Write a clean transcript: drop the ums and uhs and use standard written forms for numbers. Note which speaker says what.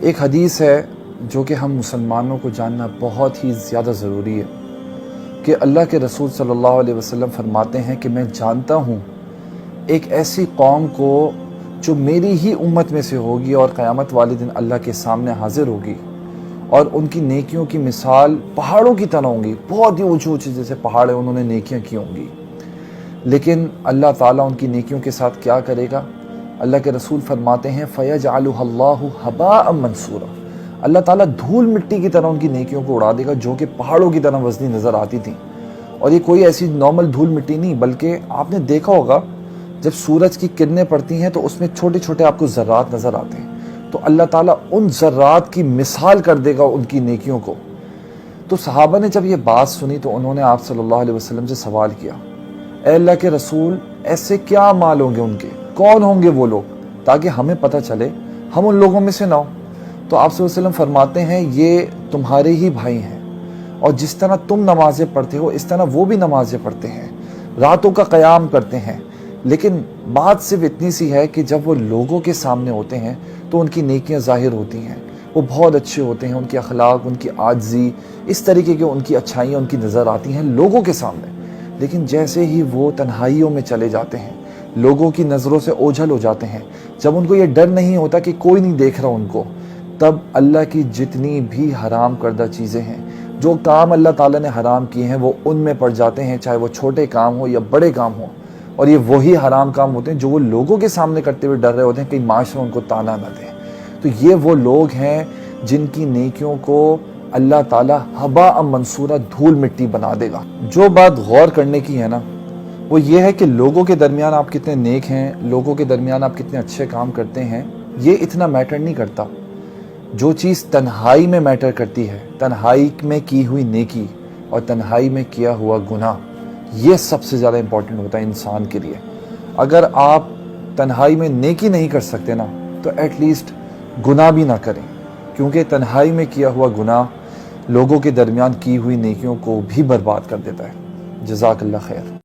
Speaker 1: ایک حدیث ہے جو کہ ہم مسلمانوں کو جاننا بہت ہی زیادہ ضروری ہے کہ اللہ کے رسول صلی اللہ علیہ وسلم فرماتے ہیں کہ میں جانتا ہوں ایک ایسی قوم کو جو میری ہی امت میں سے ہوگی اور قیامت والے دن اللہ کے سامنے حاضر ہوگی، اور ان کی نیکیوں کی مثال پہاڑوں کی طرح ہوں گی، بہت ہی اونچے اونچے جیسے پہاڑ ہیں انہوں نے نیکیاں کی ہوں گی، لیکن اللہ تعالیٰ ان کی نیکیوں کے ساتھ کیا کرے گا؟ اللہ کے رسول فرماتے ہیں فَيَجْعَلُهَا اللَّهُ هَبَاءً مَنْثُورًا، اللہ تعالیٰ دھول مٹی کی طرح ان کی نیکیوں کو اڑا دے گا جو کہ پہاڑوں کی طرح وزنی نظر آتی تھیں۔ اور یہ کوئی ایسی نارمل دھول مٹی نہیں، بلکہ آپ نے دیکھا ہوگا جب سورج کی کرنیں پڑتی ہیں تو اس میں چھوٹے چھوٹے آپ کو ذرات نظر آتے ہیں، تو اللہ تعالیٰ ان ذرات کی مثال کر دے گا ان کی نیکیوں کو۔ تو صحابہ نے جب یہ بات سنی تو انہوں نے آپ صلی اللہ علیہ وسلم سے سوال کیا، اے اللہ کے رسول ایسے کیا اعمال ہوں گے ان کے، کون ہوں گے وہ لوگ تاکہ ہمیں پتہ چلے ہم ان لوگوں میں سے نہ ہوں؟ تو آپ صلی اللہ علیہ وسلم فرماتے ہیں یہ تمہارے ہی بھائی ہیں، اور جس طرح تم نمازیں پڑھتے ہو اس طرح وہ بھی نمازیں پڑھتے ہیں، راتوں کا قیام کرتے ہیں، لیکن بات صرف اتنی سی ہے کہ جب وہ لوگوں کے سامنے ہوتے ہیں تو ان کی نیکیاں ظاہر ہوتی ہیں، وہ بہت اچھے ہوتے ہیں، ان کے اخلاق، ان کی عاجزی، اس طریقے کی ان کی اچھائیاں ان کی نظر آتی ہیں لوگوں کے سامنے، لیکن جیسے ہی وہ تنہائیوں میں چلے جاتے ہیں، لوگوں کی نظروں سے اوجھل ہو جاتے ہیں، جب ان کو یہ ڈر نہیں ہوتا کہ کوئی نہیں دیکھ رہا ان کو، تب اللہ کی جتنی بھی حرام کردہ چیزیں ہیں، جو کام اللہ تعالیٰ نے حرام کیے ہیں وہ ان میں پڑ جاتے ہیں، چاہے وہ چھوٹے کام ہو یا بڑے کام ہوں، اور یہ وہی حرام کام ہوتے ہیں جو وہ لوگوں کے سامنے کرتے ہوئے ڈر رہے ہوتے ہیں کہ معاشرہ ان کو تانا نہ دے۔ تو یہ وہ لوگ ہیں جن کی نیکیوں کو اللہ تعالیٰ ہباء منصورہ دھول مٹی بنا دے گا۔ جو بات غور کرنے کی ہے نا وہ یہ ہے کہ لوگوں کے درمیان آپ کتنے نیک ہیں، لوگوں کے درمیان آپ کتنے اچھے کام کرتے ہیں، یہ اتنا میٹر نہیں کرتا۔ جو چیز تنہائی میں میٹر کرتی ہے، تنہائی میں کی ہوئی نیکی اور تنہائی میں کیا ہوا گناہ، یہ سب سے زیادہ امپورٹنٹ ہوتا ہے انسان کے لیے۔ اگر آپ تنہائی میں نیکی نہیں کر سکتے نا تو ایٹ لیسٹ گناہ بھی نہ کریں، کیونکہ تنہائی میں کیا ہوا گناہ لوگوں کے درمیان کی ہوئی نیکیوں کو بھی برباد کر دیتا ہے۔ جزاک اللہ خیر۔